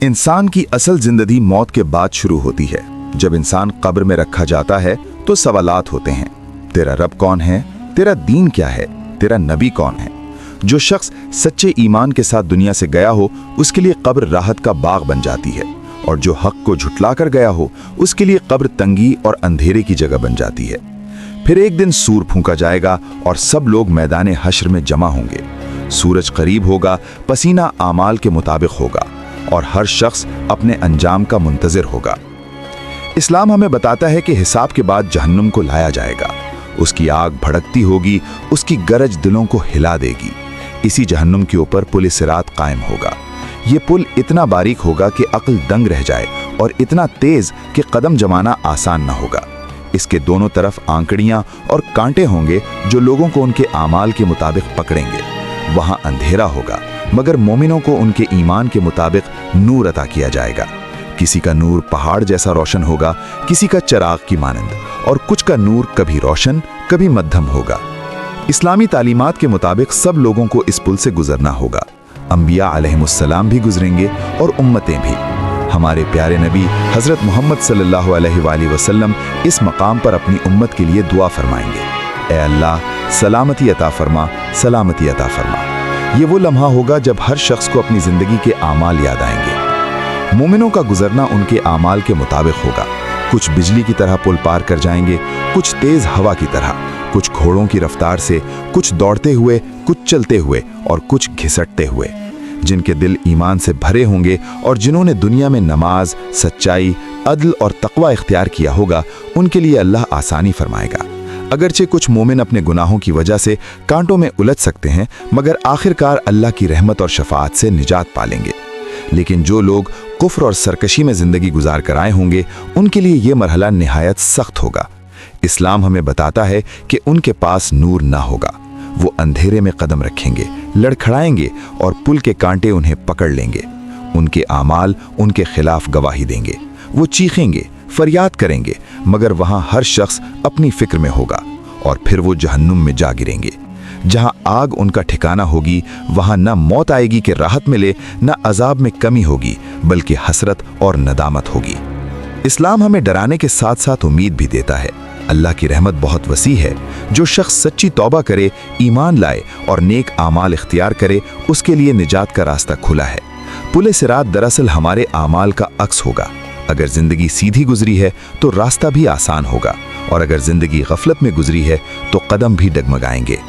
इंसान की असल जिंदगी मौत के बाद शुरू होती है। जब इंसान कब्र में रखा जाता है तो सवालात होते हैं। तेरा रब कौन है? तेरा दीन क्या है? तेरा नबी कौन है? जो शख्स सच्चे ईमान के साथ दुनिया से गया हो उसके लिए कब्र राहत का बाग बन जाती है, और जो हक को झुटला कर गया हो उसके लिए कब्र तंगी और अंधेरे की जगह बन जाती है। फिर एक दिन सूर फूंका जाएगा और सब लोग मैदान हश्र में जमा होंगे। सूरज करीब होगा, पसीना आमाल के मुताबिक होगा और हर शख्स अपने अंजाम का मुंतजिर होगा। इस्लाम हमें बताता है कि हिसाब के बाद जहन्नुम को लाया जाएगा। उसकी आग भड़कती होगी, उसकी गरज दिलों को हिला देगी। इसी जहन्नुम के ऊपर पुल सिरात कायम होगा। ये पुल इतना बारीक होगा कि अक्ल दंग रह जाए और इतना तेज कि कदम जमाना आसान न होगा। इसके दोनों तरफ आंकड़ियां और कांटे होंगे जो लोगों को उनके आमाल के मुताबिक पकड़ेंगे। वहां अंधेरा होगा, मगर मोमिनों को उनके ईमान के मुताबिक नूर अता किया जाएगा। किसी का नूर पहाड़ जैसा रोशन होगा, किसी का चराग की मानंद, और कुछ का नूर कभी रोशन कभी मध्यम होगा। इस्लामी तालीमात के मुताबिक सब लोगों को इस पुल से गुजरना होगा। अंबिया अलैहिमुस्सलाम भी गुजरेंगे और उम्मतें भी। हमारे प्यारे नबी हज़रत मोहम्मद सल्लल्लाहु अलैहि वसल्लम इस मकाम पर अपनी उम्मत के लिए दुआ फरमाएंगे, ए अल्लाह सलामती अता फरमा, सलामती अता फरमा। ये वो लम्हा होगा जब हर शख्स को अपनी ज़िंदगी के आमाल याद आएंगे। मोमिनों का गुजरना उनके आमाल के मुताबिक होगा। कुछ बिजली की तरह पुल पार कर जाएंगे, कुछ तेज़ हवा की तरह, कुछ घोड़ों की रफ्तार से, कुछ दौड़ते हुए, कुछ चलते हुए और कुछ घिसटते हुए। जिनके दिल ईमान से भरे होंगे और जिन्होंने दुनिया में नमाज, सच्चाई, अदल और तकवा इख्तियार किया होगा, उनके लिए अल्लाह आसानी फरमाएगा। अगरचे कुछ मोमिन अपने गुनाहों की वजह से कांटों में उलझ सकते हैं, मगर आखिरकार अल्लाह की रहमत और शफाअत से निजात पालेंगे। लेकिन जो लोग कुफ्र और सरकशी में ज़िंदगी गुजार कर आए होंगे, उनके लिए ये मरहला निहायत सख्त होगा। इस्लाम हमें बताता है कि उनके पास नूर ना होगा। वो अंधेरे में कदम रखेंगे, लड़खड़ाएंगे और पुल के कांटे उन्हें पकड़ लेंगे। उनके आमाल उनके खिलाफ गवाही देंगे। वो चीखेंगे, फरियाद करेंगे, मगर वहां हर शख्स अपनी फिक्र में होगा और फिर वो जहन्नुम में जा गिरेंगे। जहां आग उनका ठिकाना होगी, वहां न मौत आएगी कि राहत मिले, न अजाब में कमी होगी, बल्कि हसरत और नदामत होगी। इस्लाम हमें डराने के साथ साथ उम्मीद भी देता है। अल्लाह की रहमत बहुत वसी है। जो शख्स सच्ची तौबा करे, ईमान लाए और नेक आमाल इख्तियार करे, उसके लिए निजात का रास्ता खुला है। पुल सिरात दरअसल हमारे आमाल का अक्स होगा। अगर जिंदगी सीधी गुजरी है तो रास्ता भी आसान होगा, और अगर जिंदगी गफलत में गुजरी है तो कदम भी डगमगाएंगे।